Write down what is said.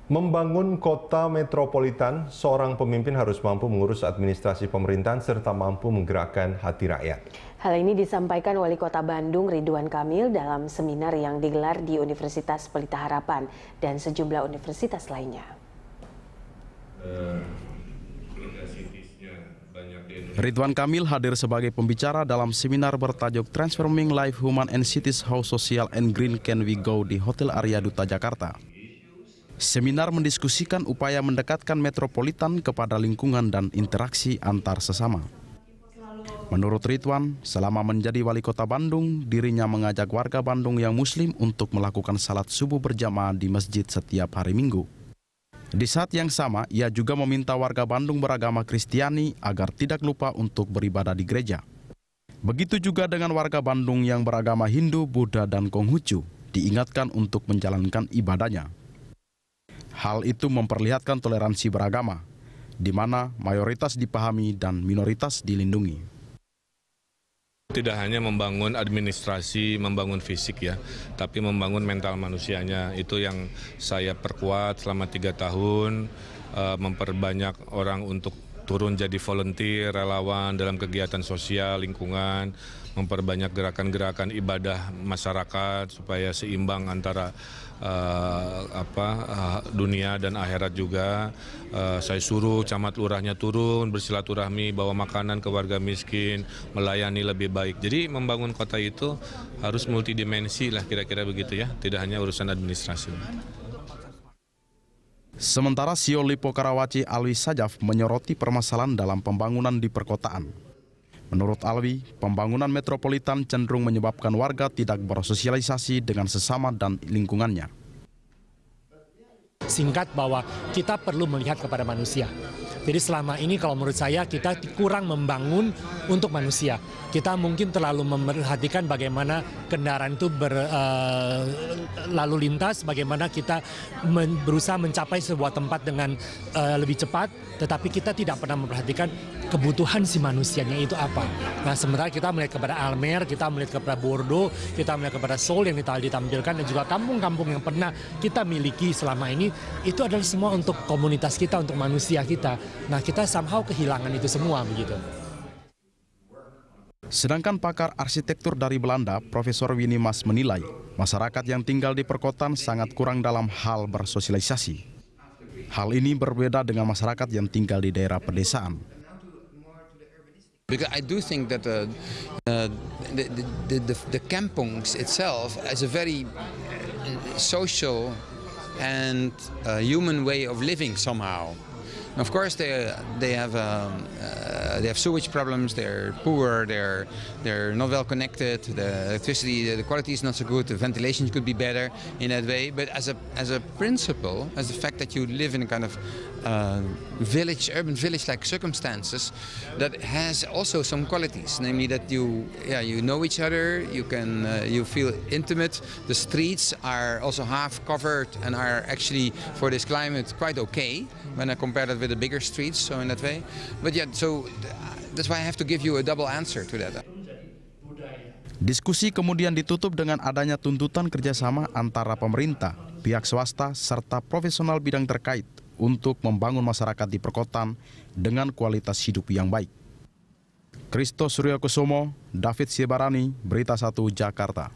Membangun kota metropolitan, seorang pemimpin harus mampu mengurus administrasi pemerintahan serta mampu menggerakkan hati rakyat. Hal ini disampaikan Wali Kota Bandung Ridwan Kamil dalam seminar yang digelar di Universitas Pelita Harapan dan sejumlah universitas lainnya. Ridwan Kamil hadir sebagai pembicara dalam seminar bertajuk Transforming Life, Human and Cities, How Social and Green Can We Go di Hotel Arya Duta Jakarta. Seminar mendiskusikan upaya mendekatkan metropolitan kepada lingkungan dan interaksi antar sesama. Menurut Ridwan, selama menjadi wali kota Bandung, dirinya mengajak warga Bandung yang muslim untuk melakukan salat subuh berjamaah di masjid setiap hari Minggu. Di saat yang sama, ia juga meminta warga Bandung beragama Kristiani agar tidak lupa untuk beribadah di gereja. Begitu juga dengan warga Bandung yang beragama Hindu, Buddha, dan Konghucu, diingatkan untuk menjalankan ibadahnya. Hal itu memperlihatkan toleransi beragama, di mana mayoritas dipahami dan minoritas dilindungi. Tidak hanya membangun administrasi, membangun fisik ya, tapi membangun mental manusianya. Itu yang saya perkuat selama 3 tahun, memperbanyak orang untuk turun jadi volunteer, relawan dalam kegiatan sosial, lingkungan, memperbanyak gerakan-gerakan ibadah masyarakat supaya seimbang antara dunia dan akhirat juga. Saya suruh camat lurahnya turun, bersilaturahmi, bawa makanan ke warga miskin, melayani lebih baik. Jadi membangun kota itu harus multidimensi lah kira-kira begitu ya, tidak hanya urusan administrasi. Sementara CEO Lipo Karawaci Alwi Sajaf menyoroti permasalahan dalam pembangunan di perkotaan. Menurut Alwi, pembangunan metropolitan cenderung menyebabkan warga tidak bersosialisasi dengan sesama dan lingkungannya. Singkat bahwa kita perlu melihat kepada manusia. Jadi selama ini kalau menurut saya kita kurang membangun untuk manusia. Kita mungkin terlalu memperhatikan bagaimana kendaraan itu lalu lintas, bagaimana kita berusaha mencapai sebuah tempat dengan lebih cepat, tetapi kita tidak pernah memperhatikan kebutuhan si manusianya itu apa. Nah sementara kita melihat kepada Almer, kita melihat kepada Bordeaux, kita melihat kepada Seoul yang ditampilkan, dan juga kampung-kampung yang pernah kita miliki selama ini, itu adalah semua untuk komunitas kita, untuk manusia kita. Nah kita somehow kehilangan itu semua begitu. Sedangkan pakar arsitektur dari Belanda, Profesor Winnie Mas menilai, masyarakat yang tinggal di perkotaan sangat kurang dalam hal bersosialisasi. Hal ini berbeda dengan masyarakat yang tinggal di daerah pedesaan. Because I do think that the kampungs itself as a very social and human way of living somehow. Of course, they have sewage problems. They're poor. They're not well connected. The electricity, the quality is not so good. The ventilation could be better in that way. But as a principle, as the fact that you live in a kind of urban village-like circumstances, that has also some qualities. Namely, that you know each other. You feel intimate. The streets are also half covered and are actually for this climate quite okay when I compare that with the bigger streets, so in that way. But yeah, so that's why I have to give you a double answer to that. Diskusi kemudian ditutup dengan adanya tuntutan kerjasama antara pemerintah, pihak swasta, serta profesional bidang terkait untuk membangun masyarakat di perkotaan dengan kualitas hidup yang baik. Christo Suryakusumo, David Siebarani, Berita 1 Jakarta.